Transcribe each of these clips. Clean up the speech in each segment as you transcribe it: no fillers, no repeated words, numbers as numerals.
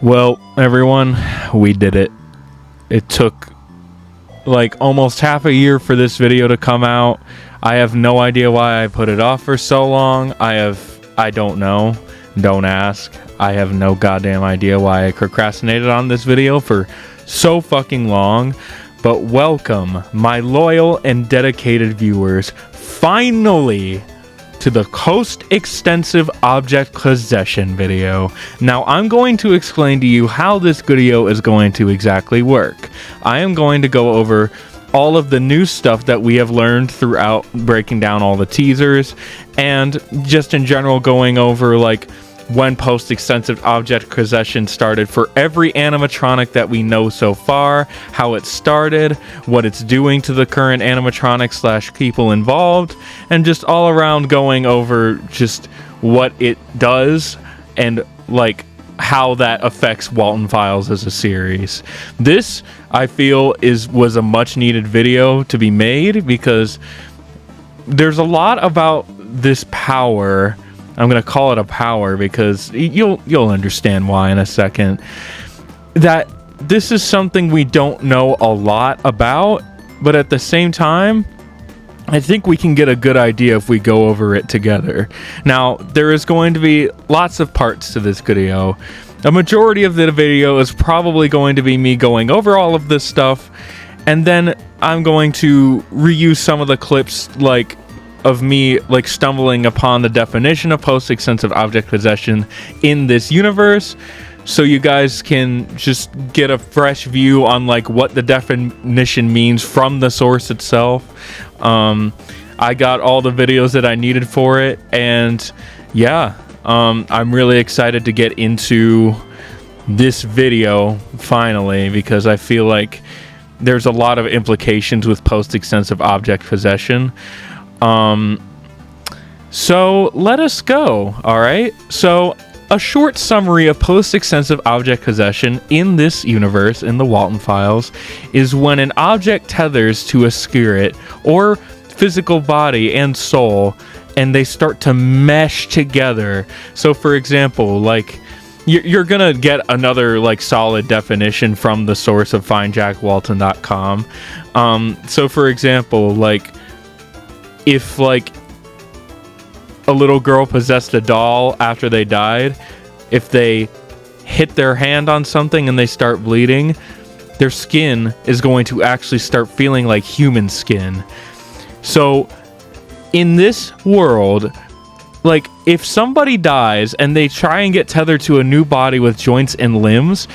Well, everyone, we did it. It took like almost half a year for this video to come out. I have no idea why I put it off for so long. I don't know. Don't ask. I have no goddamn idea why I procrastinated on this video for so fucking long. But welcome, my loyal and dedicated viewers, finally to the Coast Extensive Object Possession video. Now, I'm going to explain to you how this video is going to exactly work. I am going to go over all of the new stuff that we have learned throughout breaking down all the teasers, and just in general going over like when post-extensive object possession started for every animatronic that we know so far, how it started, what it's doing to the current animatronics slash people involved, and just all around going over just what it does and like how that affects Walten Files as a series. This, I feel, was a much needed video to be made because there's a lot about this power. I'm going to call it a power because you'll understand why in a second. That this is something we don't know a lot about, but at the same time, I think we can get a good idea if we go over it together. Now, there is going to be lots of parts to this video. A majority of the video is probably going to be me going over all of this stuff, and then I'm going to reuse some of the clips of me stumbling upon the definition of post-extensive object possession in this universe, so you guys can just get a fresh view on what the definition means from the source itself. I got all the videos that I needed for it, and yeah, I'm really excited to get into this video finally, because I feel like there's a lot of implications with post-extensive object possession. So let us go. All right. So a short summary of post-extensive object possession in this universe, in the Walten Files, is when an object tethers to a spirit or physical body and soul, and they start to mesh together. So for example, you're gonna get another solid definition from the source of findjackwalten.com. So for example, if a little girl possessed a doll after they died, if they hit their hand on something and they start bleeding, their skin is going to actually start feeling like human skin. So in this world, if somebody dies and they try and get tethered to a new body with joints and limbs,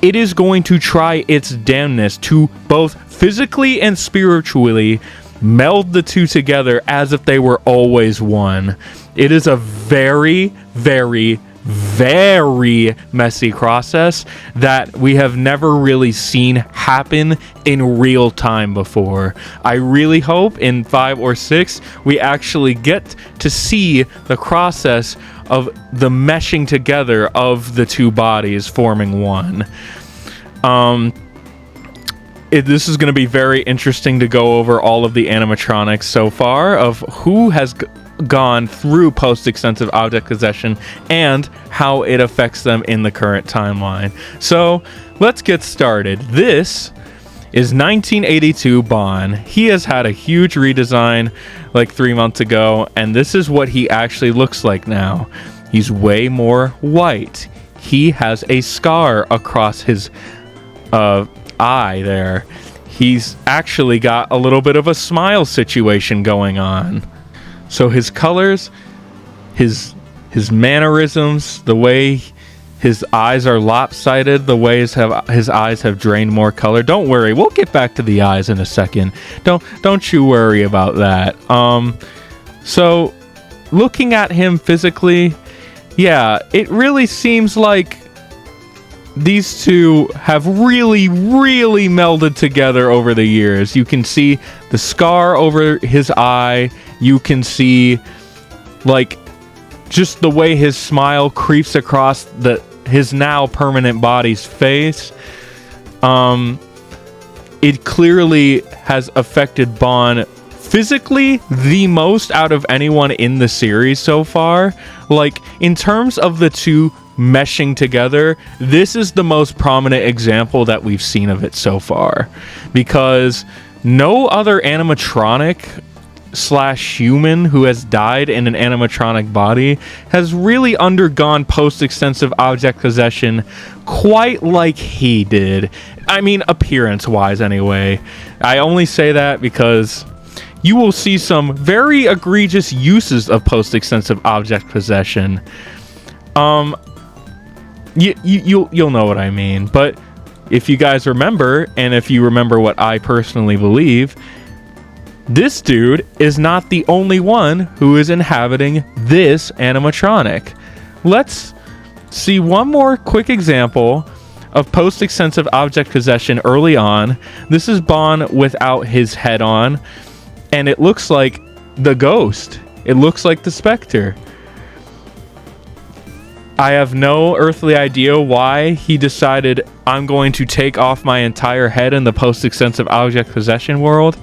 it is going to try its damnness to both physically and spiritually meld the two together as if they were always one. It is a very, very, very messy process that we have never really seen happen in real time before. I really hope in 5 or 6 we actually get to see the process of the meshing together of the two bodies forming one. This is going to be very interesting to go over all of the animatronics so far of who has gone through post-extensive object possession and how it affects them in the current timeline. So let's get started. This is 1982 Bon. He has had a huge redesign 3 months ago, and this is what he actually looks like now. He's way more white. He has a scar across his eye there. He's actually got a little bit of a smile situation going on. So his colors, his mannerisms, the way his eyes are lopsided, the way his eyes have drained more color. Don't worry, we'll get back to the eyes in a second. Don't you worry about that. So looking at him physically, yeah, it really seems like these two have really, really melded together over the years. You can see the scar over his eye. You can see, just the way his smile creeps across his now permanent body's face. It clearly has affected Bon physically the most out of anyone in the series so far. In terms of the two meshing together, this is the most prominent example that we've seen of it so far, because no other animatronic slash human who has died in an animatronic body has really undergone post-extensive object possession quite like he did. I mean, appearance-wise anyway. I only say that because you will see some very egregious uses of post-extensive object possession. You'll know what I mean. But if you guys remember, and if you remember what I personally believe, this dude is not the only one who is inhabiting this animatronic. Let's see one more quick example of post-extensive object possession early on. This is Bon without his head on, and it looks like the ghost. It looks like the Spectre. I have no earthly idea why he decided, I'm going to take off my entire head in the post-extensive object possession world.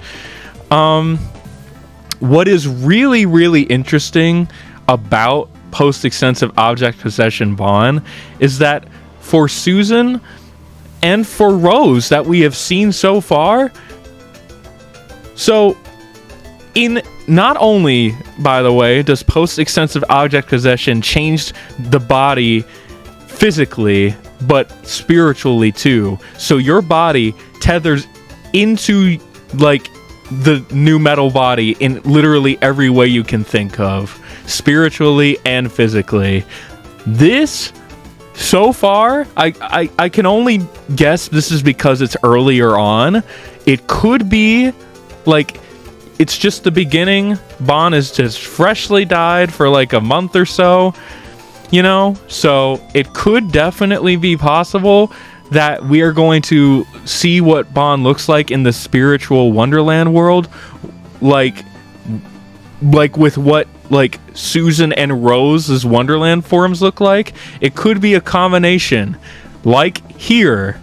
What is really, really interesting about post-extensive object possession Bon is that for Susan and for Rose that we have seen so far, so in not only, by the way, does post-extensive object possession change the body physically, but spiritually too. So your body tethers into like the new metal body in literally every way you can think of, spiritually and physically. This, so far, I can only guess this is because it's earlier on. It could be like it's just the beginning. Bon is just freshly died for like a month or so, you know? So it could definitely be possible that we are going to see what Bon looks like in the spiritual Wonderland world, like with what like Susan and Rose's Wonderland forms look like. It could be a combination like here.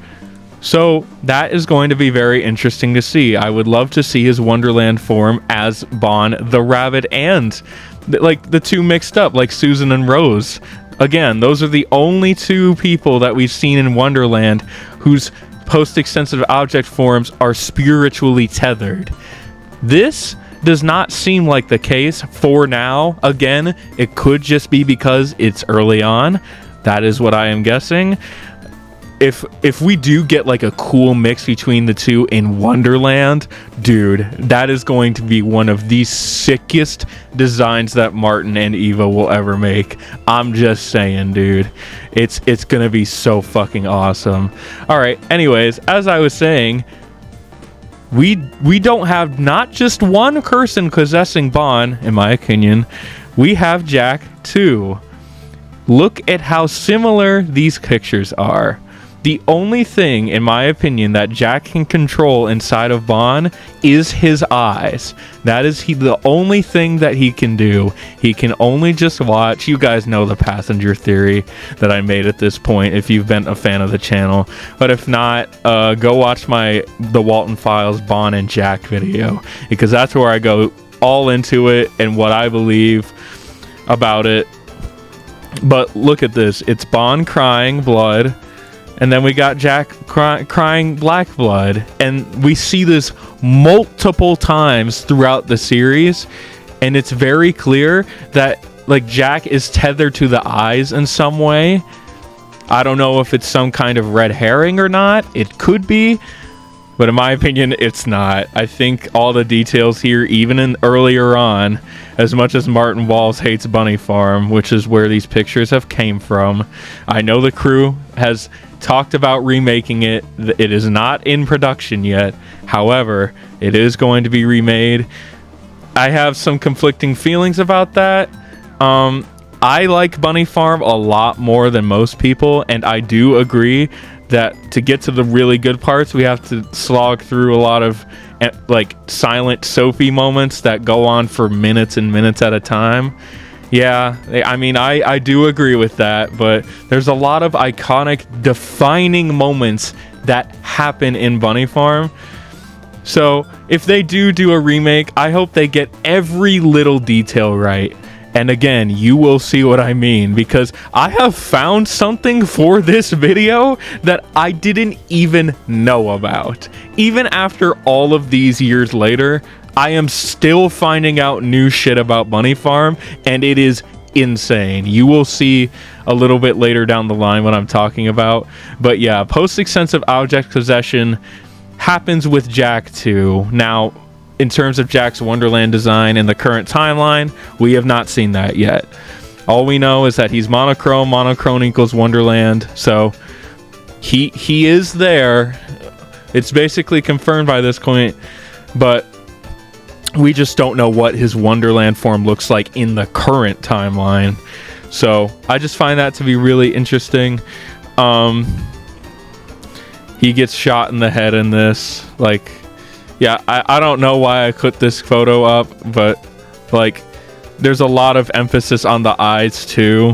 So that is going to be very interesting to see. I would love to see his Wonderland form as Bon the rabbit, and like the two mixed up like Susan and Rose. Again, those are the only two people that we've seen in Wonderland whose post-extensive object forms are spiritually tethered. This does not seem like the case for now. Again, it could just be because it's early on. That is what I am guessing. If we do get like a cool mix between the two in Wonderland, dude, that is going to be one of the sickest designs that Martin and Eva will ever make. I'm just saying, dude. It's gonna be so fucking awesome. Alright, anyways, as I was saying, we don't have not just one person possessing Bon, in my opinion. We have Jack too. Look at how similar these pictures are. The only thing, in my opinion, that Jack can control inside of Bon is his eyes. That is the only thing that he can do. He can only just watch. You guys know the passenger theory that I made at this point if you've been a fan of the channel. But if not, go watch the Walten Files Bon and Jack video, because that's where I go all into it and what I believe about it. But look at this. It's Bon crying blood. And then we got Jack crying black blood. And we see this multiple times throughout the series. And it's very clear that like Jack is tethered to the eyes in some way. I don't know if it's some kind of red herring or not. It could be. But in my opinion, it's not. I think all the details here, even in earlier on, as much as Martin Walls hates Bunny Farm, which is where these pictures have came from, I know the crew has talked about remaking it. It is not in production yet. However, it is going to be remade. I have some conflicting feelings about that. I like Bunny Farm a lot more than most people, and I do agree that to get to the really good parts, we have to slog through a lot of like silent Sophie moments that go on for minutes and minutes at a time. Yeah, I mean, I do agree with that, but there's a lot of iconic, defining moments that happen in Bunny Farm. So if they do a remake, I hope they get every little detail right. And again, you will see what I mean, because I have found something for this video that I didn't even know about. Even after all of these years later, I am still finding out new shit about Bunny Farm, and it is insane. You will see a little bit later down the line what I'm talking about. But yeah, post-extensive object possession happens with Jack too. Now, in terms of Jack's Wonderland design in the current timeline, we have not seen that yet. All we know is that he's monochrome. Monochrome equals Wonderland. So he is there. It's basically confirmed by this point, but we just don't know what his Wonderland form looks like in the current timeline. So I just find that to be really interesting. He gets shot in the head in this. Like, yeah, I don't know why I put this photo up, but like there's a lot of emphasis on the eyes too.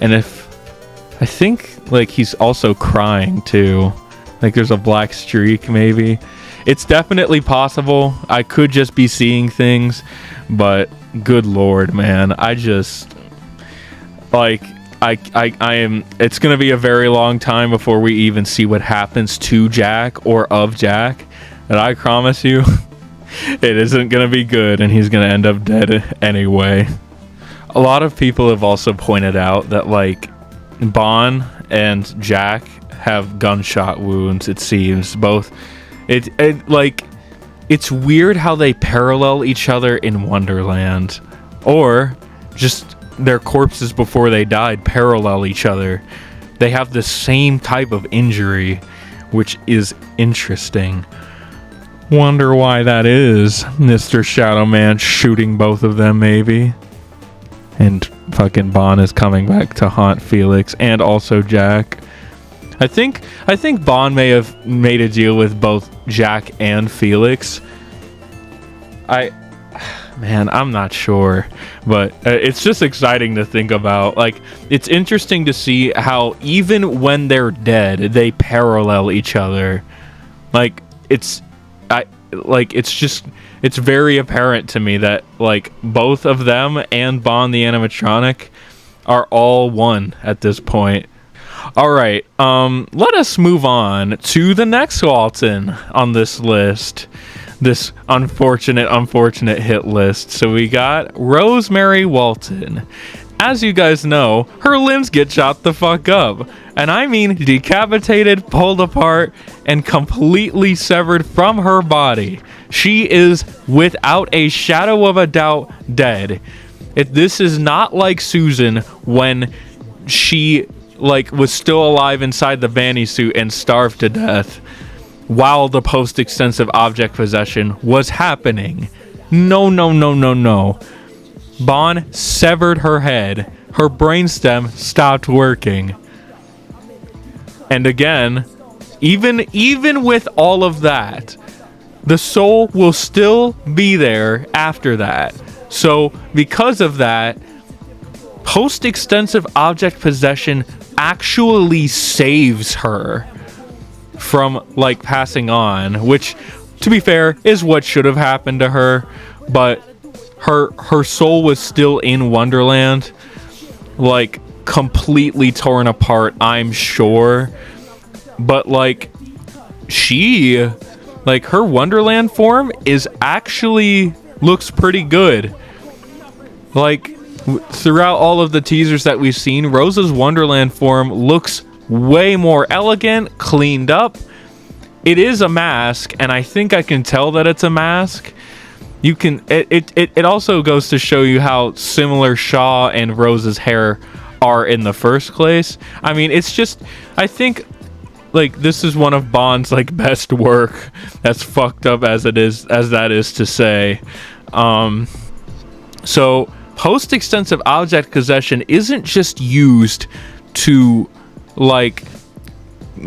And if I think like he's also crying too. Like there's a black streak maybe. It's definitely possible. I could just be seeing things, but good lord, man. I just like I am, it's gonna be a very long time before we even see what happens to Jack or of Jack. And I promise you, it isn't going to be good, and he's going to end up dead anyway. A lot of people have also pointed out that, like, Bon and Jack have gunshot wounds, it seems. Both. It's weird how they parallel each other in Wonderland. Or, just their corpses before they died parallel each other. They have the same type of injury, which is interesting. Wonder why that is. Mr. Shadow Man shooting both of them, maybe. And fucking Bon is coming back to haunt Felix and also Jack. I think Bon may have made a deal with both Jack and Felix. Man, I'm not sure, but it's just exciting to think about. Like, it's interesting to see how even when they're dead, they parallel each other. Like, it's very apparent to me that like both of them and Bon the animatronic are all one at this point. All right, let us move on to the next Walten on this list, this unfortunate hit list. So we got Rosemary Walten. As you guys know, her limbs get chopped the fuck up. And I mean decapitated, pulled apart, and completely severed from her body. She is, without a shadow of a doubt, dead. This is not like Susan when she like was still alive inside the Vanny suit and starved to death while the post-extensive object possession was happening. No. Bon severed her head. Her brainstem stopped working. And again, even with all of that, the soul will still be there after that. So because of that, post-extensive object possession actually saves her from like passing on, which to be fair is what should have happened to her, but her soul was still in Wonderland, like completely torn apart, I'm sure. But like she, like her Wonderland form is actually looks pretty good. Like throughout all of the teasers that we've seen, Rosa's Wonderland form looks way more elegant, cleaned up. It is a mask, and I think I can tell that it's a mask. You can it also goes to show you how similar Shaw and Rosa's hair are in the first place. I mean, it's just, I think like this is one of Bond's like best work, as fucked up as that is to say. So post-extensive object possession isn't just used to like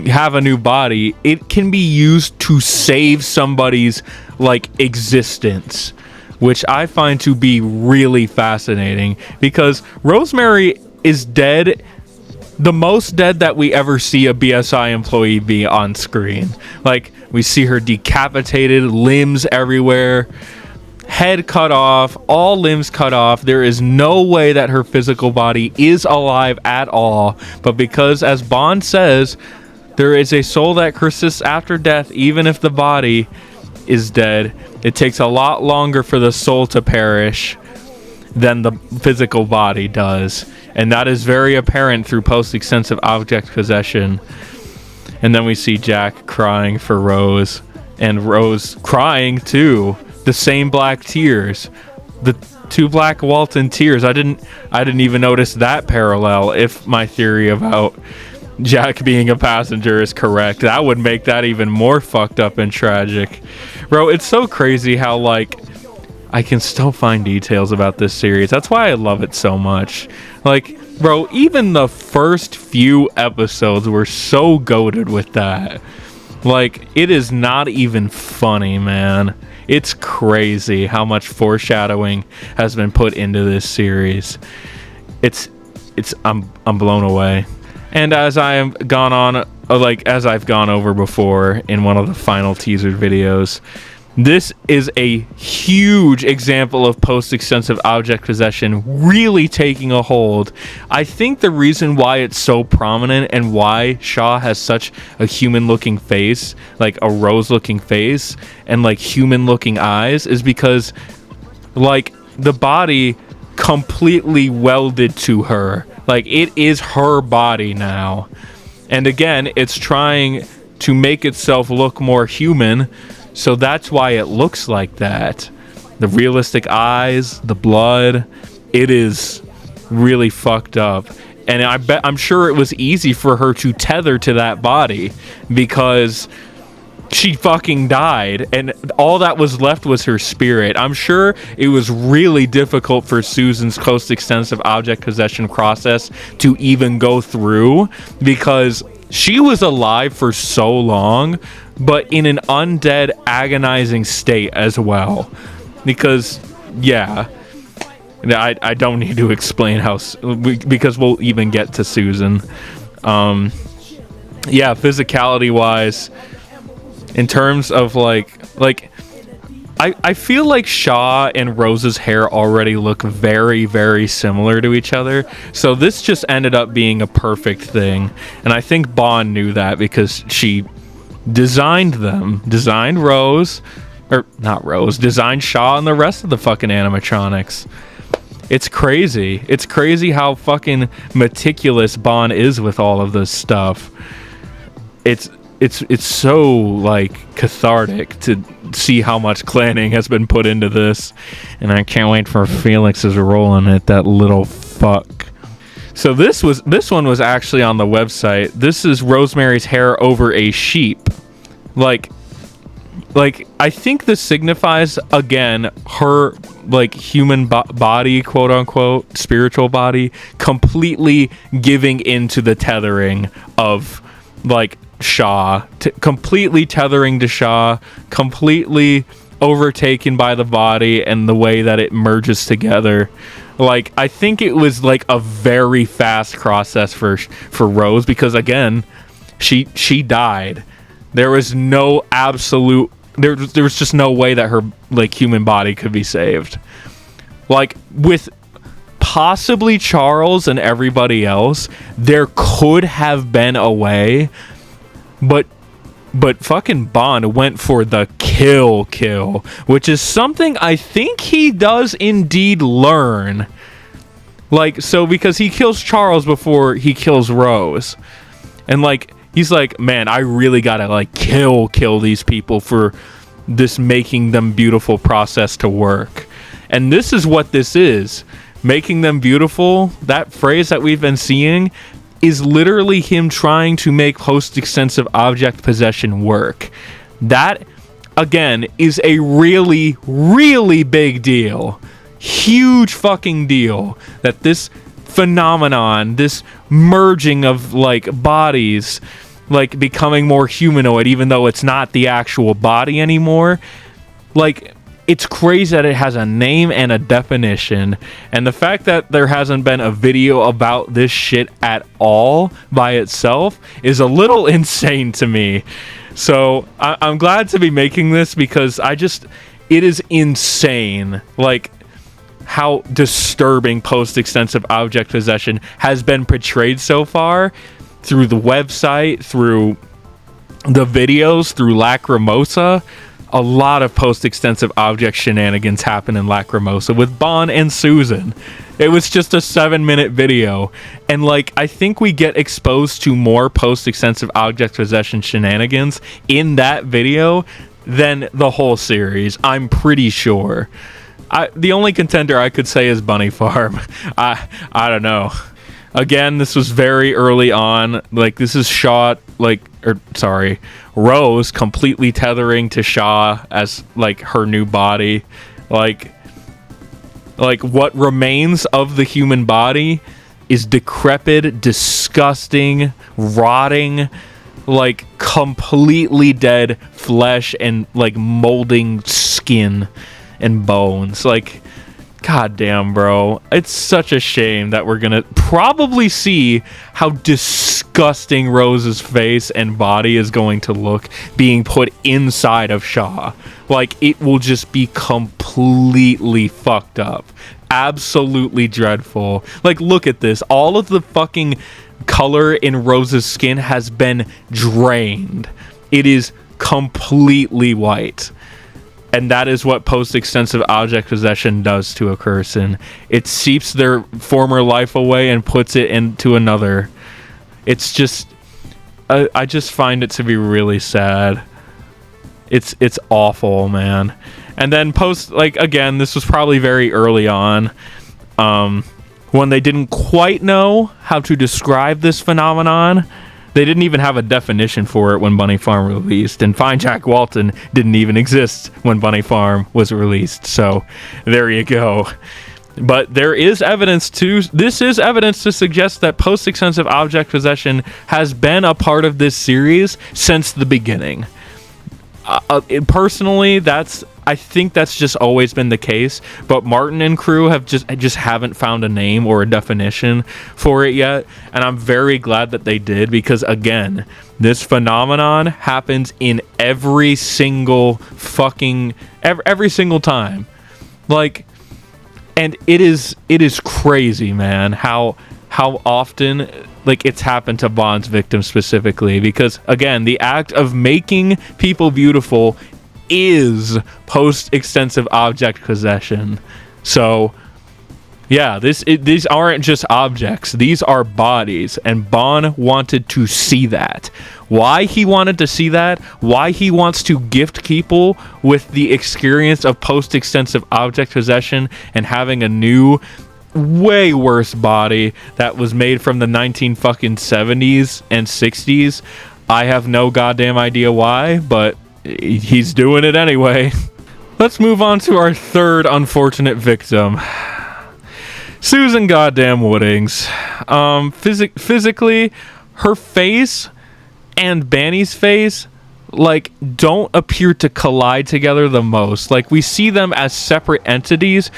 have a new body. It can be used to save somebody's like existence, which I find to be really fascinating, because Rosemary is dead, the most dead that we ever see a BSI employee be on screen. Like we see her decapitated, limbs everywhere, head cut off, all limbs cut off. There is no way that her physical body is alive at all. But because, as Bond says, there is a soul that persists after death, even if the body is dead, it takes a lot longer for the soul to perish than the physical body does. And that is very apparent through post-extensive object possession. And then we see Jack crying for Rose, and Rose crying too. The same black tears, the 2 black Walten tears. I didn't even notice that parallel. If my theory about Jack being a passenger is correct, that would make that even more fucked up and tragic. Bro, it's so crazy how, like, I can still find details about this series. That's why I love it so much. Like, bro, even the first few episodes were so goated with that. Like, it is not even funny, man. It's crazy how much foreshadowing has been put into this series. I'm blown away. And as I have gone on, as I've gone over before in one of the final teaser videos, this is a huge example of post-extensive object possession really taking a hold. I think the reason why it's so prominent and why Shaw has such a human-looking face, like a rose-looking face, and like human-looking eyes, is because, like, the body completely welded to her. Like, it is her body now. And again, it's trying to make itself look more human, so that's why it looks like that. The realistic eyes, the blood, it is really fucked up. And I'm sure it was easy for her to tether to that body because she fucking died, and all that was left was her spirit. I'm sure it was really difficult for Susan's post-extensive object possession process to even go through because she was alive for so long, but in an undead, agonizing state as well. Because, yeah, I don't need to explain how, because we'll even get to Susan. Yeah, physicality-wise, in terms of I feel like Shaw and Rose's hair already look very, very similar to each other. So this just ended up being a perfect thing. And I think Bond knew that because she designed them. Designed designed Shaw and the rest of the fucking animatronics. It's crazy. It's crazy how fucking meticulous Bond is with all of this stuff. It's so, like, cathartic to see how much planning has been put into this. And I can't wait for Felix's role in it, that little fuck. So this one was actually on the website. This is Rosemary's hair over a sheep. Like I think this signifies, again, her, like, human body, quote unquote, spiritual body, completely giving into the tethering of, like, Shaw, completely tethering to Shaw, completely overtaken by the body and the way that it merges together. Like, I think it was like a very fast process for Rose because, again, she died. There was no absolute, there was just no way that her, like, human body could be saved. Like, with possibly Charles and everybody else, there could have been a way. But fucking Bond went for the kill, which is something I think he does indeed learn. Like, so because he kills Charles before he kills Rose. And, like, he's like, man, I really gotta, like, kill these people for this making them beautiful process to work. And this is what this is. Making them beautiful, that phrase that we've been seeing, is literally him trying to make post-extensive object possession work. That, again, is a really, really big deal. Huge fucking deal. That this phenomenon, this merging of, like, bodies, like, becoming more humanoid, even though it's not the actual body anymore. Like, it's crazy that it has a name and a definition, and the fact that there hasn't been a video about this shit at all by itself is a little insane to me. So I'm glad to be making this because it is insane, like, how disturbing post-extensive object possession has been portrayed so far through the website, through the videos, through Lacrimosa. A lot of post-extensive object shenanigans happen in Lacrimosa with Bon and Susan. It was just a 7-minute video, and like, I think we get exposed to more post-extensive object possession shenanigans in that video than the whole series. I'm pretty sure. The only contender I could say is Bunny Farm. I don't know. Again, this was very early on. Like, this is Rose completely tethering to Shaw as, like, her new body. Like, what remains of the human body is decrepit, disgusting, rotting, like, completely dead flesh and, like, molding skin and bones. Like, goddamn, bro. It's such a shame that we're gonna probably see how disgusting Rose's face and body is going to look being put inside of Shaw. Like, it will just be completely fucked up. Absolutely dreadful. Like, look at this. All of the fucking color in Rose's skin has been drained. It is completely white. And that is what post-extensive object possession does to a person. It seeps their former life away and puts it into another. It's just... I just find it to be really sad. It's awful, man. And then again, this was probably very early on, when they didn't quite know how to describe this phenomenon. They didn't even have a definition for it when Bunny Farm released, and Fine Jack Walten didn't even exist when Bunny Farm was released. So there you go. But there is evidence to suggest that post-extensive object possession has been a part of this series since the beginning. Personally, I think that's just always been the case, but Martin and crew have just haven't found a name or a definition for it yet, and I'm very glad that they did, because again, this phenomenon happens in every single time. Like, and it is crazy, man, how often, like, it's happened to Bond's victims specifically, because again, the act of making people beautiful is post-extensive object possession. So yeah, these aren't just objects, these are bodies, and Bond wanted to see that. Why he wanted to see that, why he wants to gift people with the experience of post-extensive object possession and having a new, way worse body that was made from the 1970s and 60s, I have no goddamn idea why, but he's doing it anyway. Let's move on to our third unfortunate victim, Susan goddamn Woodings. Physically, her face and Banny's face, like, don't appear to collide together the most. Like, we see them as separate entities,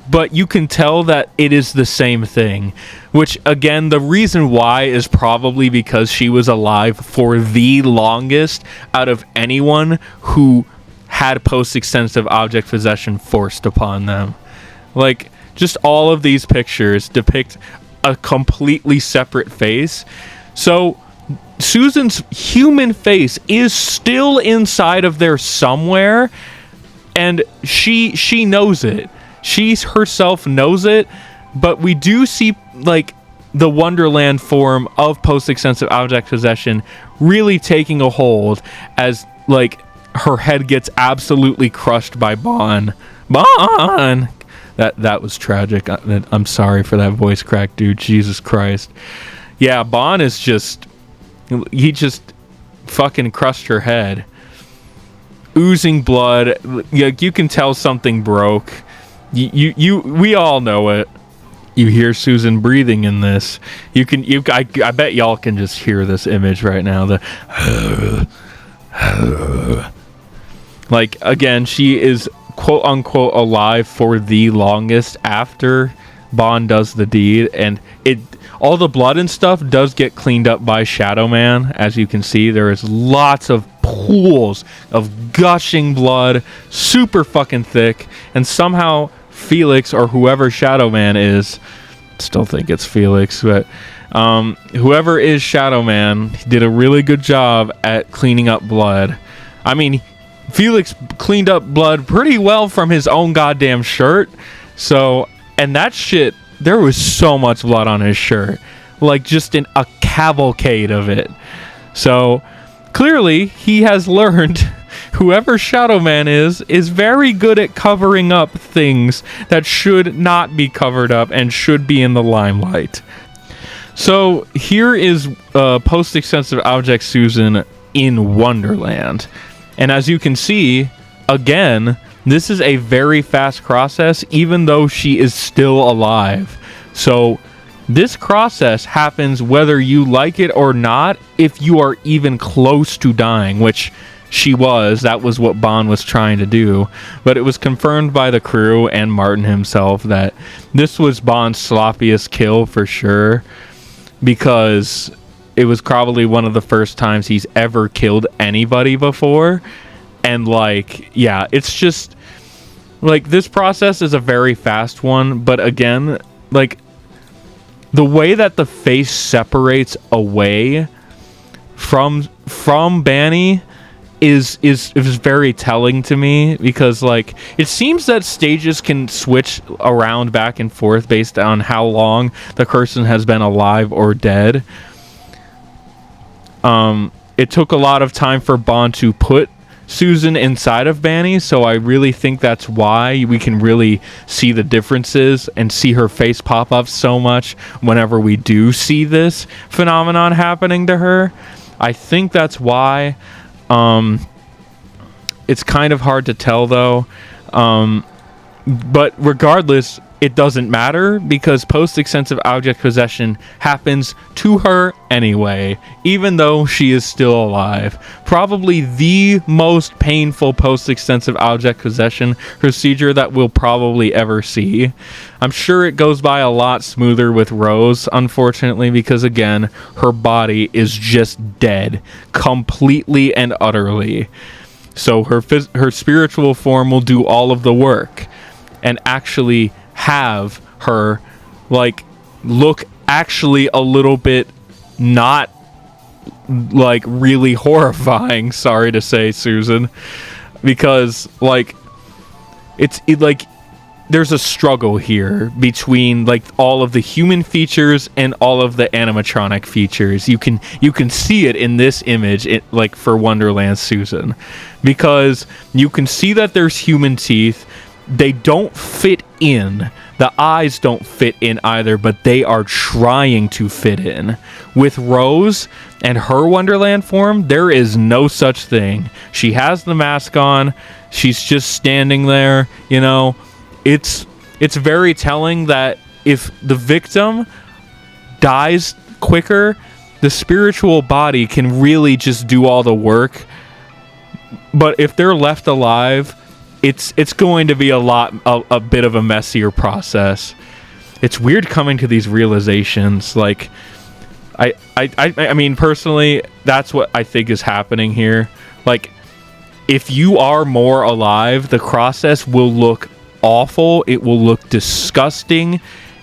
but you can tell that it is the same thing. Which, again, the reason why is probably because she was alive for the longest out of anyone who had post-extensive object possession forced upon them. Like, just all of these pictures depict a completely separate face. So Susan's human face is still inside of there somewhere, and she knows it. She herself knows it, but we do see, like, the Wonderland form of post-extensive object possession really taking a hold as, like, her head gets absolutely crushed by Bon. Bon! That was tragic. I'm sorry for that voice crack, dude. Jesus Christ. Yeah, Bon is he just fucking crushed her head. Oozing blood. You can tell something broke. We all know it. You hear Susan breathing in this. I bet y'all can just hear this image right now. Like, again, she is quote unquote alive for the longest after Bond does the deed, and all the blood and stuff does get cleaned up by Shadow Man. As you can see, there is lots of pools of gushing blood, super fucking thick, and somehow Felix, or whoever Shadow Man is, still think it's Felix, but whoever is Shadow Man did a really good job at cleaning up blood. I mean, Felix cleaned up blood pretty well from his own goddamn shirt. So, and that shit, there was so much blood on his shirt. Like, just a cavalcade of it. So, clearly, he has learned, whoever Shadow Man is very good at covering up things that should not be covered up and should be in the limelight. So, here is post-extensive object Susan in Wonderland. And as you can see, again, this is a very fast process, even though she is still alive. So, this process happens whether you like it or not, if you are even close to dying, which she was. That was what Bond was trying to do. But it was confirmed by the crew and Martin himself that this was Bond's sloppiest kill for sure, because it was probably one of the first times he's ever killed anybody before. And, like, yeah, it's just, like, this process is a very fast one. But, again, like, the way that the face separates away from Banny is very telling to me. Because, like, it seems that stages can switch around back and forth based on how long the person has been alive or dead. It took a lot of time for Bond to put Susan inside of Banny, so I really think that's why we can really see the differences and see her face pop up so much whenever we do see this phenomenon happening to her. I think that's why. It's kind of hard to tell, though. But regardless, it doesn't matter, because post-extensive object possession happens to her anyway, even though she is still alive. Probably the most painful post-extensive object possession procedure that we'll probably ever see. I'm sure it goes by a lot smoother with Rose, unfortunately, because again, her body is just dead, completely and utterly. So her spiritual form will do all of the work and actually have her, like, look actually a little bit not, like, really horrifying, sorry to say, Susan, because, like, like, there's a struggle here between, like, all of the human features and all of the animatronic features. You can see it in this image, like, for Wonderland Susan, because you can see that there's human teeth. They don't fit in. The eyes don't fit in either, but they are trying to fit in. With Rose and her Wonderland form, there is no such thing. She has the mask on. She's just standing there, you know. It's very telling that if the victim dies quicker, the spiritual body can really just do all the work. But if they're left alive, it's going to be a bit of a messier process. It's weird coming to these realizations. Like, I mean, personally, that's what I think is happening here. Like, if you are more alive, the process will look awful. It will look disgusting.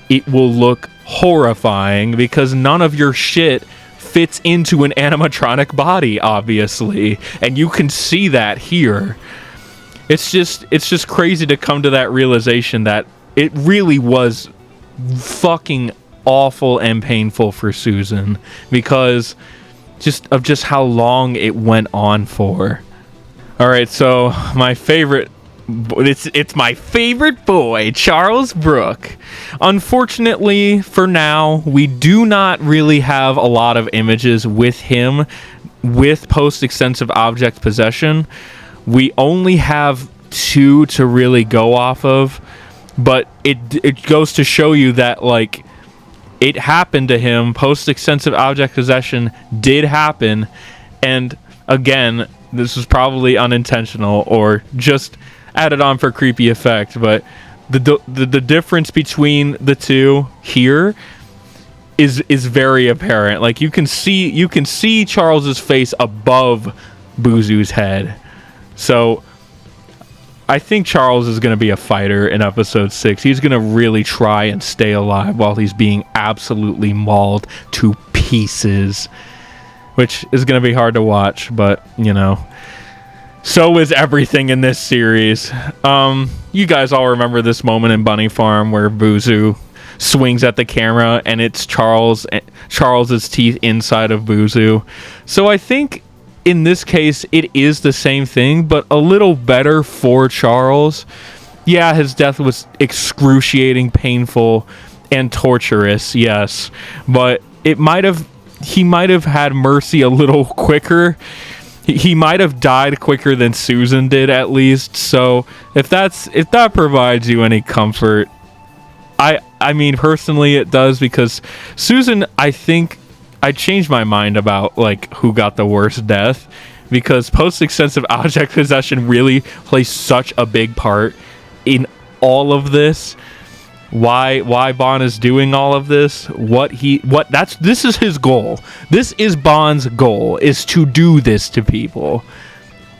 It will look horrifying, because none of your shit fits into an animatronic body, obviously, and you can see that here. It's just crazy to come to that realization that it really was fucking awful and painful for Susan, because just how long it went on for. All right, so my favorite, it's my favorite boy, Charles Brook. Unfortunately, for now, we do not really have a lot of images with him with post-extensive object possession. We only have 2 to really go off of, but it goes to show you that, like, it happened to him. Post-extensive object possession did happen, and again, this was probably unintentional or just added on for creepy effect, but the difference between the two here is very apparent. Like, you can see Charles's face above Buzu's head. So I think Charles is going to be a fighter in episode 6. He's going to really try and stay alive while he's being absolutely mauled to pieces, which is going to be hard to watch, but you know, so is everything in this series. You guys all remember this moment in Bunny Farm where Buzu swings at the camera and it's Charles's teeth inside of Buzu. So I think in this case it is the same thing, but a little better for Charles. Yeah, his death was excruciating, painful, and torturous, yes, but he might have had mercy a little quicker. He might have died quicker than Susan did, at least. So if that provides you any comfort, I mean, personally it does, because Susan, I think I changed my mind about like who got the worst death, because post-extensive object possession really plays such a big part in all of this. Why Bond is doing all of this, this is his goal. This is Bond's goal, is to do this to people.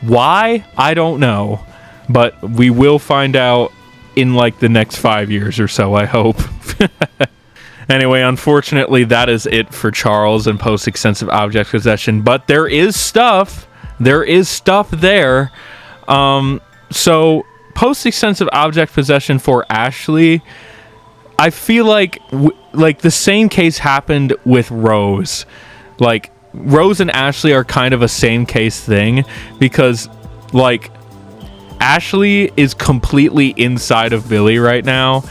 Why? I don't know, but we will find out in like the next 5 years or so, I hope. Anyway, unfortunately, that is it for Charles and post-extensive object possession, but there is stuff there. So post-extensive object possession for Ashley, I feel like the same case happened with Rose. Like, Rose and Ashley are kind of a same case thing, because like Ashley is completely inside of Billy right now,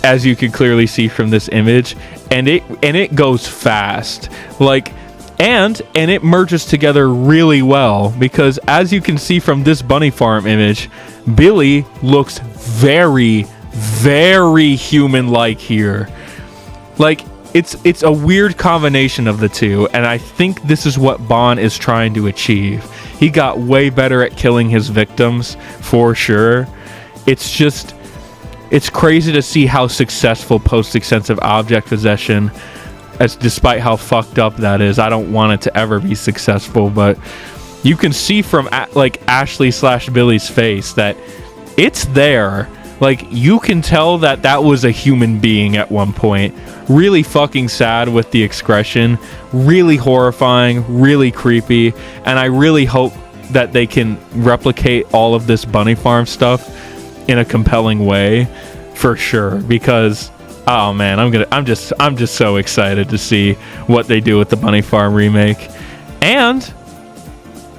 as you can clearly see from this image, and it goes fast. Like, and it merges together really well, because as you can see from this Bunny Farm image, Billy looks very, very human-like here. Like, it's a weird combination of the two, and I think this is what Bond is trying to achieve. He got way better at killing his victims, for sure. It's crazy to see how successful post-extensive object possession, as despite how fucked up that is. I don't want it to ever be successful, but you can see from like Ashley/Billy's face that it's there. Like, you can tell that was a human being at one point. Really fucking sad with the expression, really horrifying, really creepy, and I really hope that they can replicate all of this Bunny Farm stuff in a compelling way, for sure, because oh man, I'm just so excited to see what they do with the Bunny Farm remake. And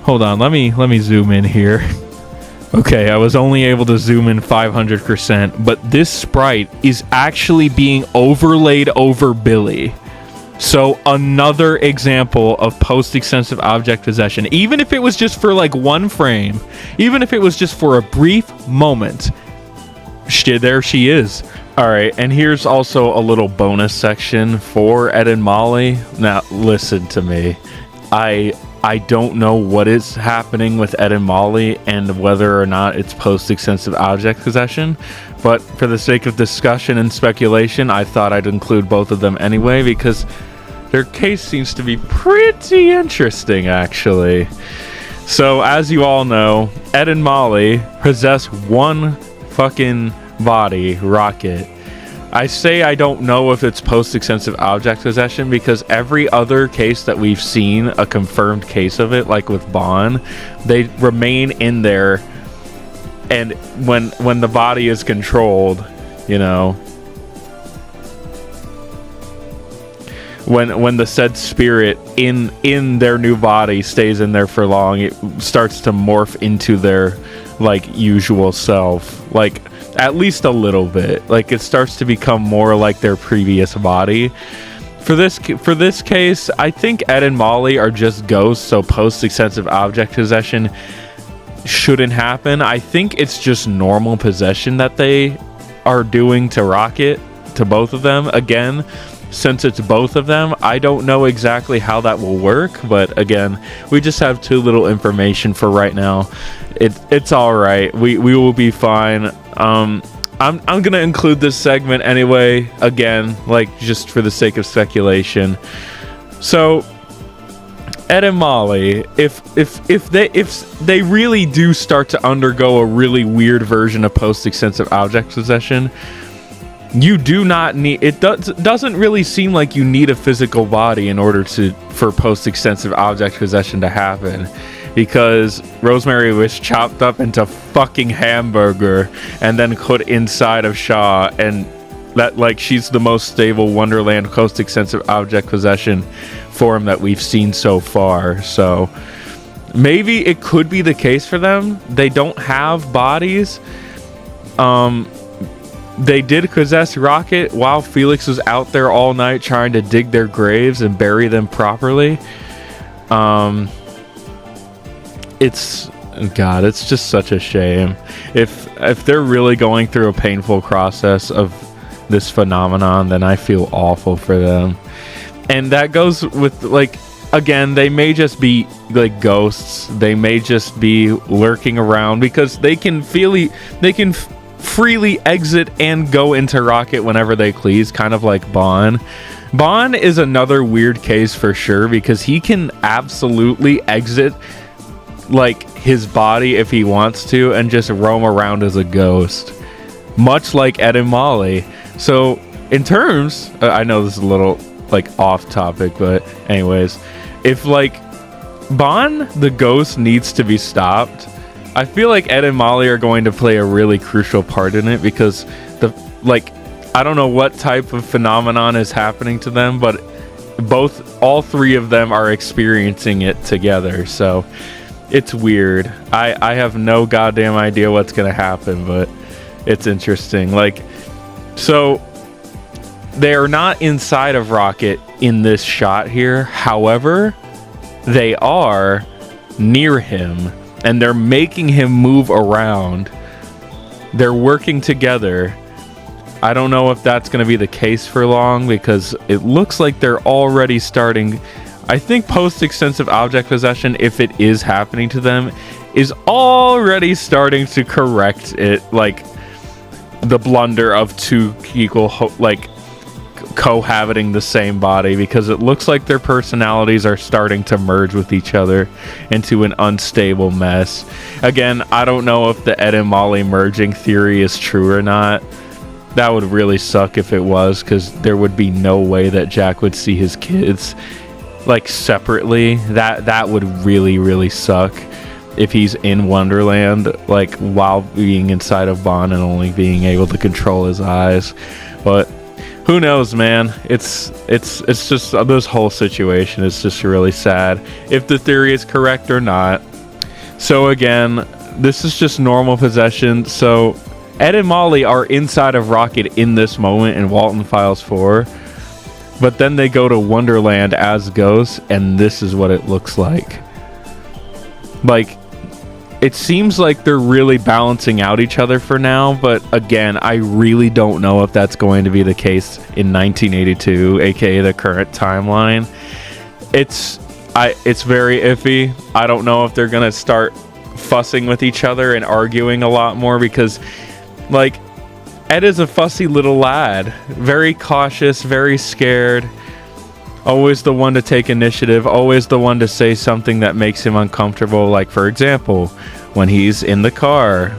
hold on, let me zoom in here. Okay, I was only able to zoom in 500%, but this sprite is actually being overlaid over Billy. So another example of post-extensive object possession. Even if it was just for like one frame, even if it was just for a brief moment, there she is. All right, and here's also a little bonus section for Ed and Molly. Now, listen to me. I don't know what is happening with Ed and Molly and whether or not it's post-extensive object possession, but for the sake of discussion and speculation, I thought I'd include both of them anyway, because their case seems to be pretty interesting, actually. So, as you all know, Ed and Molly possess one fucking body, Rocket. I say I don't know if it's post-extensive object possession, because every other case that we've seen, a confirmed case of it, like with Bond, they remain in there, and when the body is controlled, you know, when the said spirit in their new body stays in there for long, it starts to morph into their like usual self, like at least a little bit. Like, it starts to become more like their previous body. For this case, I think Ed and Molly are just ghosts, so post-extensive object possession shouldn't happen. I think it's just normal possession that they are doing to Rocket, to both of them. Again, since it's both of them, I don't know exactly how that will work, but again, we just have too little information for right now. It's all right. We will be fine. I'm gonna include this segment anyway, again, like just for the sake of speculation. So Ed and Molly, if they really do start to undergo a really weird version of post-extensive object possession, you do not need it. Doesn't really seem like you need a physical body in order for post-extensive object possession to happen, because Rosemary was chopped up into fucking hamburger and then put inside of Shaw, and that, like, she's the most stable Wonderland post-extensive object possession form that we've seen so far. So maybe it could be the case for them. They don't have bodies. They did possess Rocket while Felix was out there all night trying to dig their graves and bury them properly. It's just such a shame. If they're really going through a painful process of this phenomenon, then I feel awful for them. And that goes with, like, again, they may just be like ghosts. They may just be lurking around because they can freely exit and go into Rocket whenever they please, kind of like Bon. Bon is another weird case for sure, because he can absolutely exit, like, his body if he wants to and just roam around as a ghost, much like Ed and Molly. So in terms, I know this is a little, like, off topic, but anyways, if, like, Bon the ghost needs to be stopped, I feel like Ed and Molly are going to play a really crucial part in it, because I don't know what type of phenomenon is happening to them, but all three of them are experiencing it together. So it's weird. I have no goddamn idea what's gonna happen, but it's interesting. Like, so they are not inside of Rocket in this shot here. However, they are near him, and they're making him move around. They're working together. I don't know if that's going to be the case for long, because it looks like they're already starting. I think post-extensive object possession, if it is happening to them, is already starting to correct it, like the blunder of two equal, like, cohabiting the same body, because it looks like their personalities are starting to merge with each other into an unstable mess. Again, I don't know if the Ed and Molly merging theory is true or not. That would really suck if it was, because there would be no way that Jack would see his kids, like, separately. That would really, really suck if he's in Wonderland, like, while being inside of Bon and only being able to control his eyes. But who knows, man? It's just, this whole situation is just really sad, if the theory is correct or not. So again, this is just normal possession. So Ed and Molly are inside of Rocket in this moment in Walten Files 4, but then they go to Wonderland as ghosts, and this is what it looks like. Like, it seems like they're really balancing out each other for now, but again, I really don't know if that's going to be the case in 1982, aka the current timeline. It's very iffy. I don't know if they're gonna start fussing with each other and arguing a lot more, because, like, Ed is a fussy little lad, very cautious, very scared, always the one to take initiative, always the one to say something that makes him uncomfortable. Like, for example, when he's in the car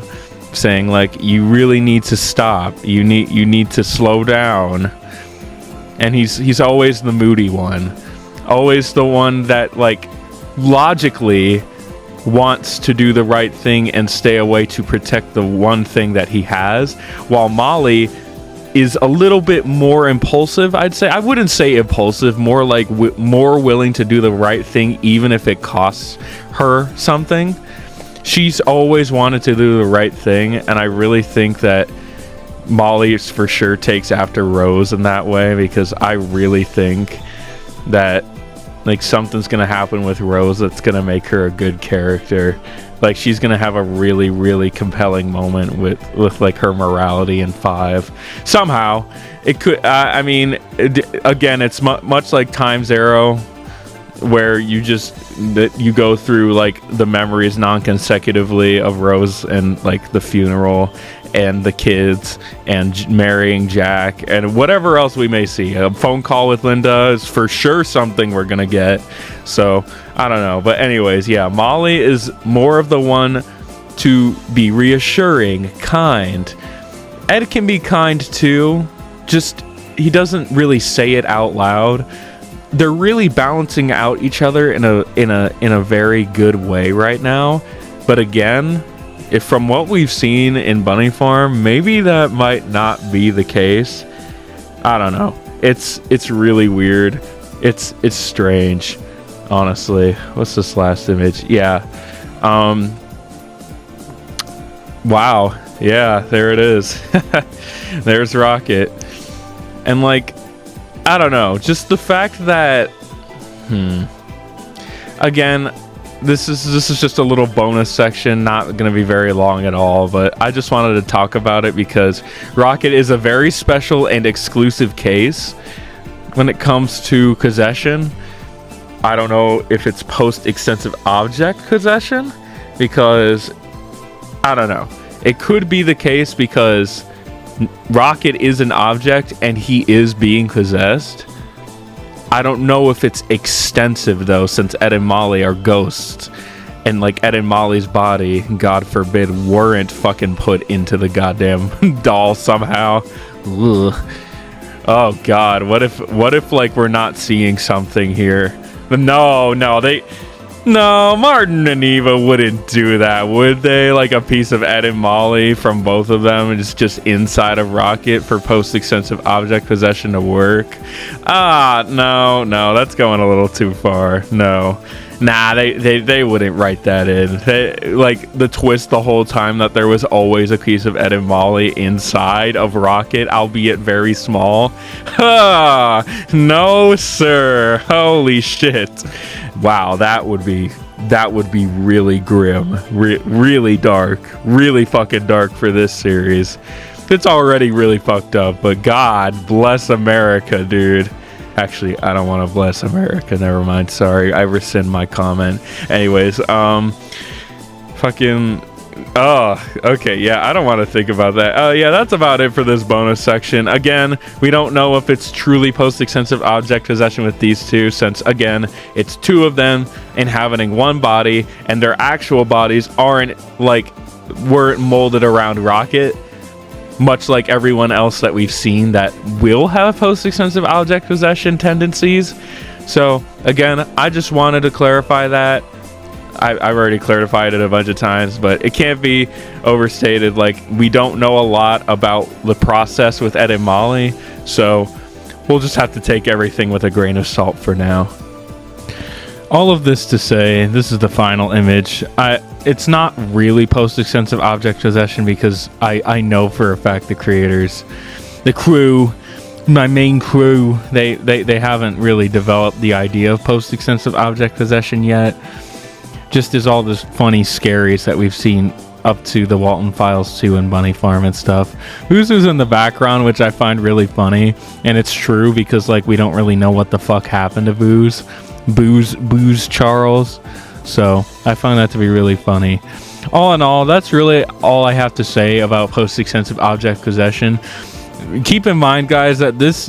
saying, like, you really need to stop, you need to slow down, and he's always the moody one, always the one that, like, logically wants to do the right thing and stay away to protect the one thing that he has, while Molly is a little bit more impulsive, I'd say. I wouldn't say impulsive, more like more willing to do the right thing even if it costs her something. She's always wanted to do the right thing, and I really think that Molly for sure takes after Rose in that way, because I really think that, like, something's gonna happen with Rose that's gonna make her a good character. Like, she's gonna have a really, really compelling moment with like her morality in 5. Somehow, it could. I mean, again, it's much like Time Zero, where you go through, like, the memories non-consecutively of Rose and, like, the funeral, and the kids and marrying Jack and whatever else we may see. A phone call with Linda is for sure something we're gonna get. So I don't know, but anyways, yeah, Molly is more of the one to be reassuring, kind. Ed can be kind too, just he doesn't really say it out loud. They're really balancing out each other in a very good way right now. But again, if from what we've seen in Bunny Farm, maybe that might not be the case. I don't know. It's really weird. It's strange, honestly. What's this last image? Yeah. Wow. Yeah, there it is. There's Rocket. And like, I don't know, just the fact that again, this is just a little bonus section, not going to be very long at all, but I just wanted to talk about it because Rocket is a very special and exclusive case when it comes to possession. I don't know if it's post extensive object possession, because I don't know. It could be the case because Rocket is an object and he is being possessed. I don't know if it's extensive though, since Ed and Molly are ghosts, and like Ed and Molly's body, God forbid, weren't fucking put into the goddamn doll somehow. Ugh. Oh God, what if like we're not seeing something here? No, Martin and Eva wouldn't do that, would they? Like a piece of Ed and Molly from both of them is just inside of Rocket for post-extensive object possession to work. No, that's going a little too far. No. Nah, they wouldn't write that in. Like the twist the whole time that there was always a piece of Ed and Molly inside of Rocket, albeit very small. No, sir. Holy shit. Wow, that would be really grim, really dark, really fucking dark for this series. It's already really fucked up, but God bless America, dude. Actually, I don't want to bless America. Never mind. Sorry, I rescind my comment. Anyways, okay, yeah, I don't want to think about that. Yeah, that's about it for this bonus section. Again, we don't know if it's truly post-extensive object possession with these two, since again, it's two of them inhabiting one body, and their actual bodies weren't molded around Rocket, much like everyone else that we've seen that will have post-extensive object possession tendencies. So again, I just wanted to clarify that. I've already clarified it a bunch of times, but it can't be overstated. Like, we don't know a lot about the process with Ed and Molly, so we'll just have to take everything with a grain of salt for now. All of this to say, this is the final image. It's not really post-extensive object possession because I know for a fact the creators, the crew, my main crew, they haven't really developed the idea of post-extensive object possession yet. Just as all this funny scaries that we've seen up to the Walten Files 2 and Bunny Farm and stuff. Boozu's in the background, which I find really funny, and it's true because like we don't really know what the fuck happened to Booze Charles. So I find that to be really funny. All in all, that's really all I have to say about post-extensive object possession. Keep in mind, guys, that this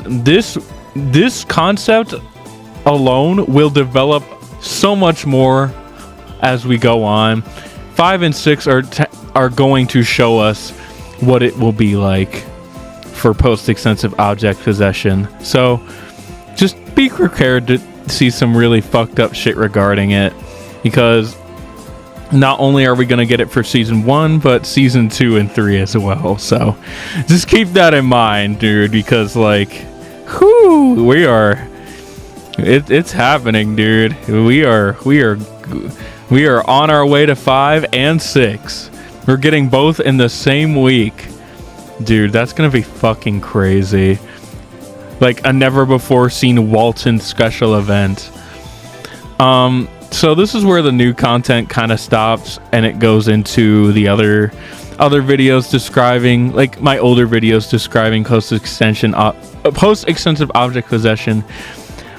concept alone will develop so much more as we go on. 5 and 6 are going to show us what it will be like for post-extensive object possession. So just be prepared to see some really fucked up shit regarding it, because not only are we going to get it for season 1, but season 2 and 3 as well. So just keep that in mind, dude, because like, whoo, it's happening, dude. We are on our way to 5 and 6. We're getting both in the same week. Dude, that's going to be fucking crazy. Like a never before seen Walten special event. So this is where the new content kind of stops and it goes into the other videos describing, like my older videos describing post-extensive object possession,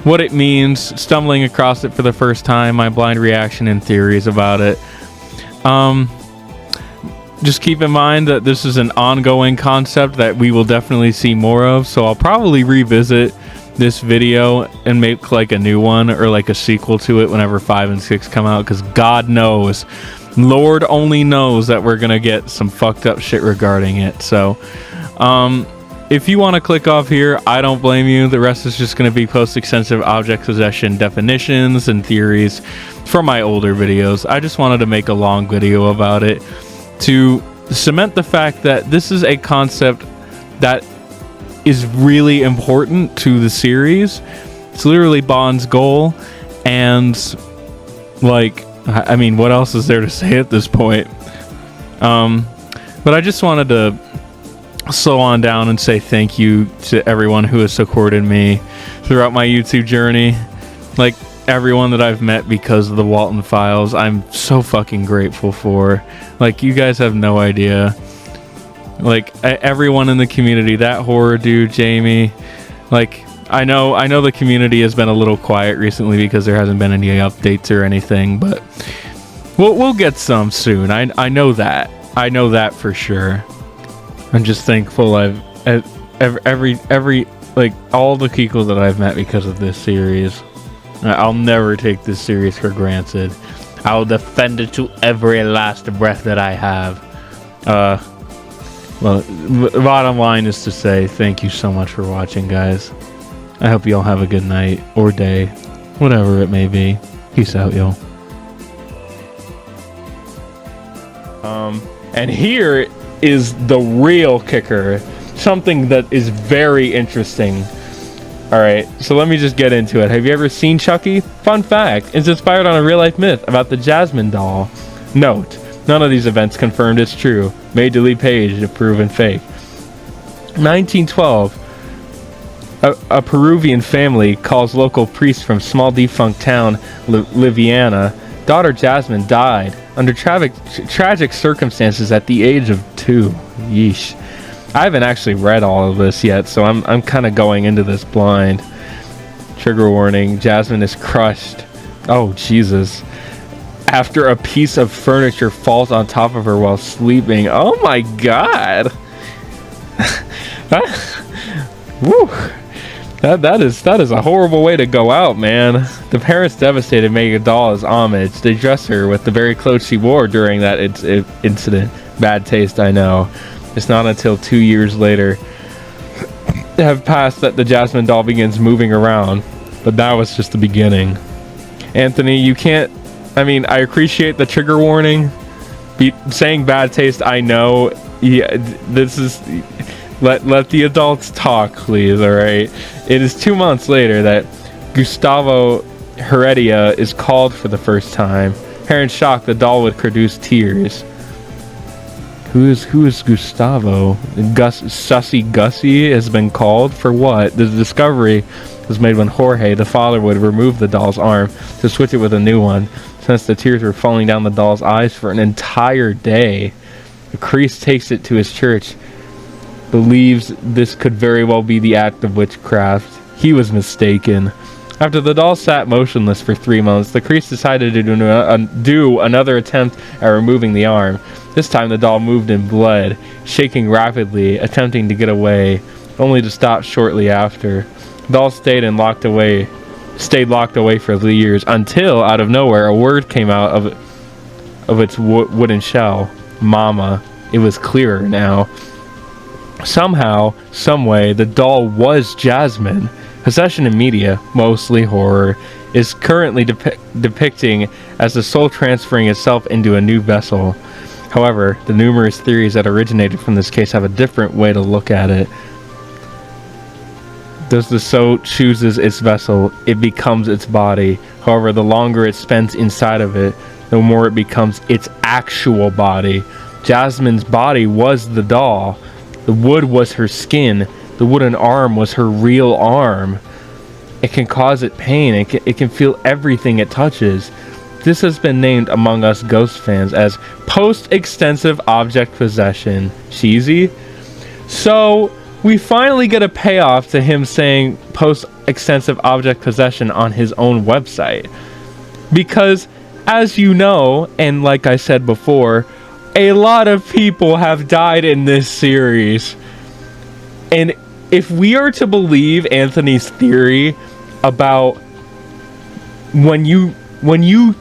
what it means, stumbling across it for the first time, my blind reaction and theories about it. just keep in mind that this is an ongoing concept that we will definitely see more of, so I'll probably revisit this video and make like a new one or like a sequel to it whenever 5 and 6 come out, because God knows, Lord only knows that we're gonna get some fucked up shit regarding it. So if you want to click off here, I don't blame you. The rest is just going to be post-extensive object possession definitions and theories from my older videos. I just wanted to make a long video about it to cement the fact that this is a concept that is really important to the series. It's literally Bond's goal, and like, I mean, what else is there to say at this point? But I just wanted to slow on down and say thank you to everyone who has supported me throughout my YouTube journey. Like, everyone that I've met because of the Walten files, I'm so fucking grateful for. Like, you guys have no idea. Like, everyone in the community, that horror dude, Jamie, like, I know the community has been a little quiet recently because there hasn't been any updates or anything, but we'll get some soon. I know that for sure. I'm just thankful every like all the people that I've met because of this series. I'll never take this series for granted. I'll defend it to every last breath that I have. Well, the bottom line is to say thank you so much for watching, guys. I hope you all have a good night or day, whatever it may be. Peace out, yo. And here is the real kicker, something that is very interesting. All right, so let me just get into it. Have you ever seen Chucky? Fun fact, it's inspired on a real-life myth about the Jasmine doll. Note, none of these events confirmed it's true. May delete page if proven fake. 1912, a Peruvian family calls local priest from small defunct town Liviana. Daughter Jasmine died under tragic circumstances at the age of 2. Yeesh. I haven't actually read all of this yet, so I'm kind of going into this blind. Trigger warning, Jasmine is crushed. Oh, Jesus. After a piece of furniture falls on top of her while sleeping. Oh my God. Woo. That is a horrible way to go out, man. The parents, devastated, make a doll as homage. They dress her with the very clothes she wore during that incident. Bad taste, I know. It's not until 2 years later have passed that the Jasmine doll begins moving around. But that was just the beginning. Anthony, you can't... I mean, I appreciate the trigger warning. Saying bad taste, I know. Yeah, this is... Let the adults talk, please, alright? It is 2 months later that Gustavo Heredia is called for the first time. Parents shocked, the doll would produce tears. Who is Gustavo? Sussy Gussie has been called? For what? The discovery was made when Jorge, the father, would remove the doll's arm to switch it with a new one, since the tears were falling down the doll's eyes for an entire day. The priest takes it to his church, believes this could very well be the act of witchcraft. He was mistaken. After the doll sat motionless for 3 months, the priest decided to do another attempt at removing the arm. This time the doll moved and bled, shaking rapidly, attempting to get away, only to stop shortly after. The doll stayed locked away for years, until, out of nowhere, a word came out of its wooden shell. Mama. It was clearer now. Somehow, someway, the doll was Jasmine. Possession in media, mostly horror, is currently depicting as the soul transferring itself into a new vessel. However, the numerous theories that originated from this case have a different way to look at it. As the soul chooses its vessel, it becomes its body. However, the longer it spends inside of it, the more it becomes its actual body. Jasmine's body was the doll. The wood was her skin. The wooden arm was her real arm. It can cause it pain. It can feel everything it touches. This has been named among us Ghost fans as post-extensive object possession. Cheesy? So, we finally get a payoff to him saying post-extensive object possession on his own website. Because, as you know, and like I said before, a lot of people have died in this series. And if we are to believe Anthony's theory about when you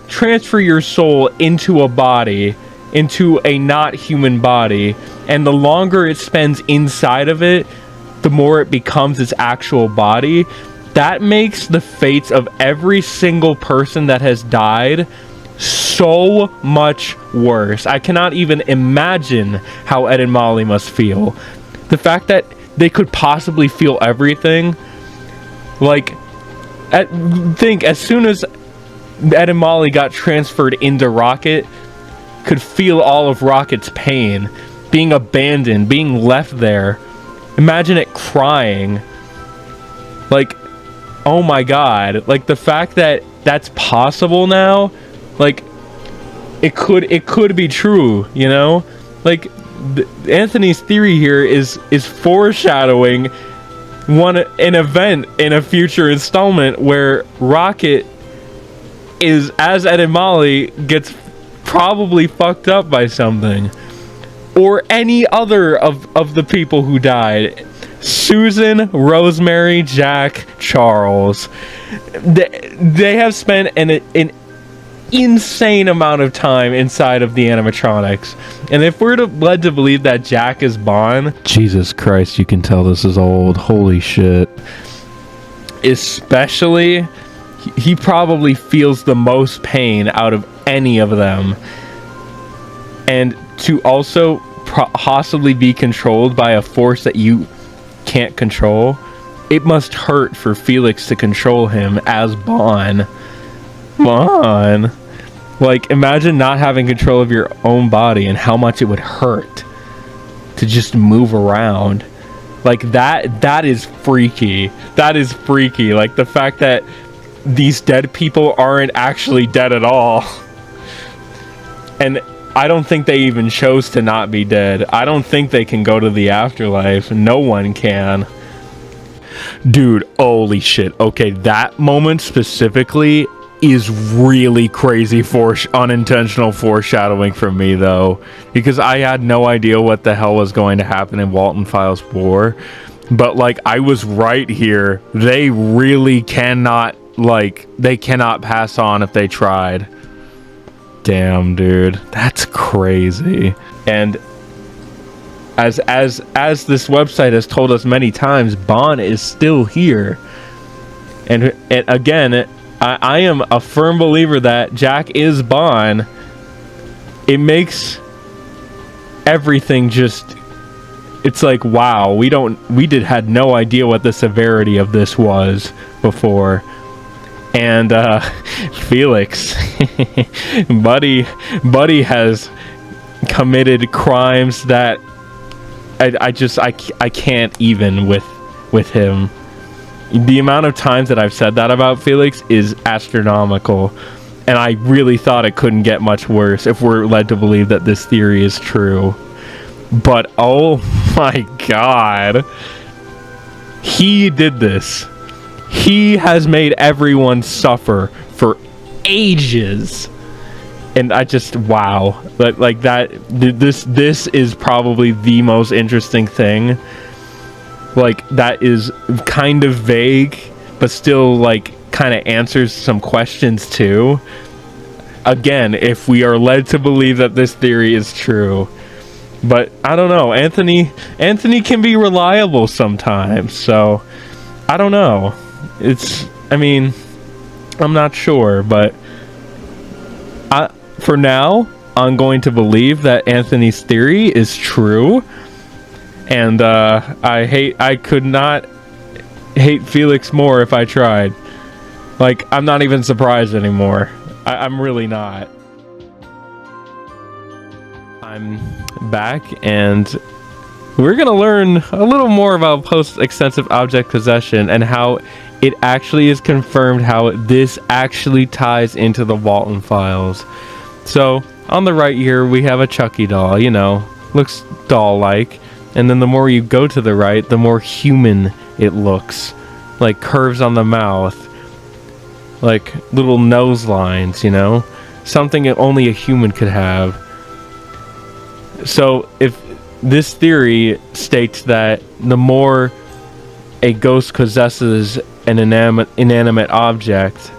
transfer your soul into a body, into a not human body, and the longer it spends inside of it, the more it becomes its actual body, that makes the fates of every single person that has died so much worse. I cannot even imagine how Ed and Molly must feel. The fact that they could possibly feel everything, like, think as soon as Ed and Molly got transferred into Rocket, could feel all of Rocket's pain, being abandoned, being left there. Imagine it crying. Like, oh my god. Like, the fact that that's possible now, like, it could be true, you know? Like, Anthony's theory here is foreshadowing an event in a future installment where Rocket is, as Ed and Molly, gets probably fucked up by something, or any other of the people who died. Susan, Rosemary, Jack, Charles, they have spent an insane amount of time inside of the animatronics, and if we're led to believe that Jack is Bond, Jesus Christ, you can tell this is old. Holy shit. Especially, he probably feels the most pain out of any of them, and to also possibly be controlled by a force that you can't control, it must hurt for Felix to control him as Bond. Like, imagine not having control of your own body and how much it would hurt to just move around. Like, that is freaky. That is freaky. Like, the fact that these dead people aren't actually dead at all. And I don't think they even chose to not be dead. I don't think they can go to the afterlife. No one can. Dude, holy shit. Okay, that moment specifically is really crazy unintentional foreshadowing from me, though, because I had no idea what the hell was going to happen in Walten Files 4, but like, I was right here. They really cannot, like, they cannot pass on if they tried. Damn, dude, that's crazy. And as this website has told us many times, Bond is still here, and again, I am a firm believer that Jack is Bond. It makes everything just, it's like, wow, we had no idea what the severity of this was before. And Felix, buddy has committed crimes that I can't even with him. The amount of times that I've said that about Felix is astronomical, and I really thought it couldn't get much worse if we're led to believe that this theory is true. But oh my god, he did this. He has made everyone suffer for ages, and I just, wow. But like, that, this is probably the most interesting thing. Like, that is kind of vague, but still, like, kind of answers some questions too. Again, if we are led to believe that this theory is true. But I don't know, Anthony can be reliable sometimes, so I don't know. I mean, I'm not sure, but for now, I'm going to believe that Anthony's theory is true. And I could not hate Felix more if I tried. Like, I'm not even surprised anymore. I'm really not. I'm back, and we're gonna learn a little more about post-extensive object possession and how it actually is confirmed how this actually ties into the Walten files. So on the right here we have a Chucky doll, you know, looks doll-like. And then the more you go to the right, the more human it looks. Like curves on the mouth. Like little nose lines, you know? Something that only a human could have. So if this theory states that the more a ghost possesses an inanimate object,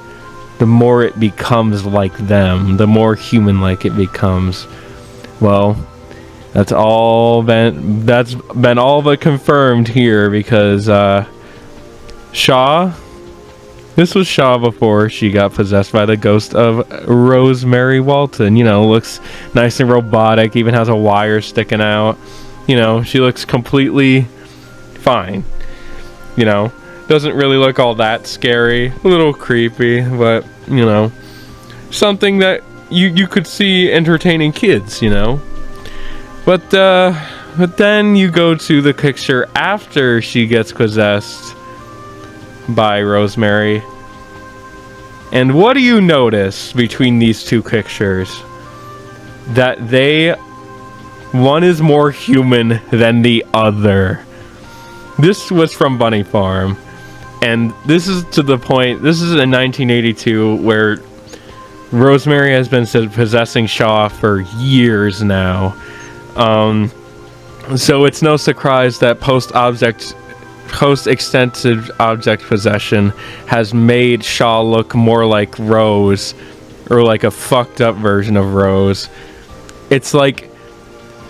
the more it becomes like them, the more human-like it becomes. Well, that's been all but confirmed here, because Shaw, this was Shaw before she got possessed by the ghost of Rosemary Walten. You know, looks nice and robotic, even has a wire sticking out. You know, she looks completely fine. You know, doesn't really look all that scary, a little creepy, but, you know, something that you could see entertaining kids, you know. But then you go to the picture after she gets possessed by Rosemary, and what do you notice between these two pictures? That one is more human than the other. This was from Bunny Farm, and this is to the point, this is in 1982, where Rosemary has been possessing Shaw for years now. So it's no surprise that post-extensive object possession has made Shaw look more like Rose, or like a fucked up version of Rose. It's like,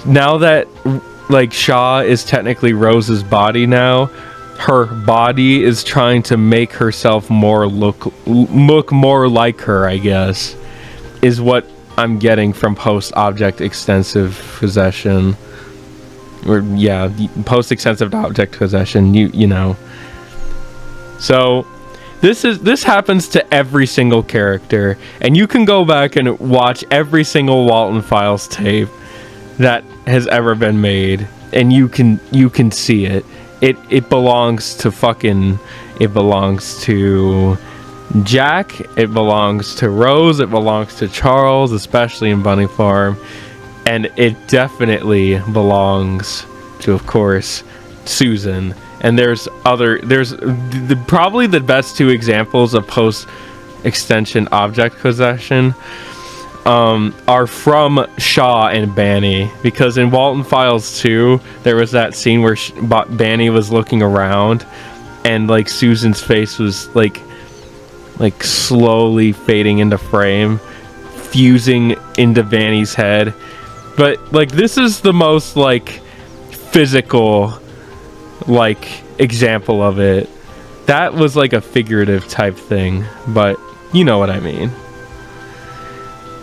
now that like Shaw is technically Rose's body now, her body is trying to make herself look more like her, I guess, is what I'm getting from post-object extensive possession. Or yeah, post-extensive object possession, you know. So this happens to every single character, and you can go back and watch every single Walten Files tape that has ever been made, and you can see it. It belongs to Jack, it belongs to Rose, it belongs to Charles, especially in Bunny Farm, and it definitely belongs to, of course, Susan. And there's probably the best two examples of post-extension object possession are from Shaw and Banny, because in Walten Files 2 there was that scene where Banny was looking around, and like Susan's face was like slowly fading into frame, fusing into Banny's head. But like, this is the most like physical like example of it. That was like a figurative type thing, but you know what I mean.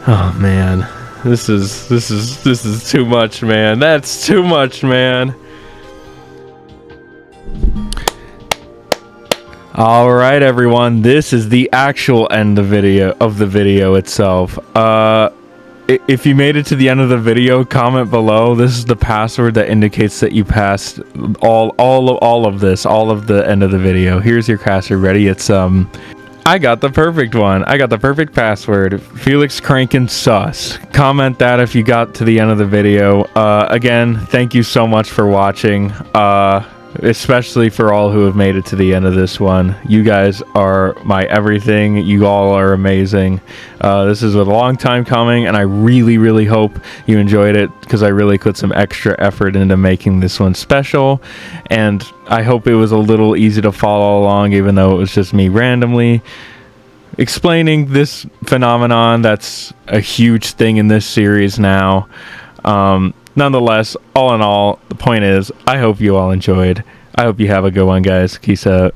Oh man, this is too much, man. That's too much, man. All right, everyone, this is the actual end of the video itself. If you made it to the end of the video, comment below. This is the password that indicates that you passed all of the end of the video. Here's your password. Ready? It's I got the perfect one. I got the perfect password. Felix Crankin Sus. Comment that if you got to the end of the video. Again, thank you so much for watching. Especially for all who have made it to the end of this one. You guys are my everything. You all are amazing. This is a long time coming, and I really hope you enjoyed it, because I really put some extra effort into making this one special, and I hope it was a little easy to follow along, even though it was just me randomly explaining this phenomenon that's a huge thing in this series now. Nonetheless, all in all, the point is, I hope you all enjoyed. I hope you have a good one, guys. Peace out.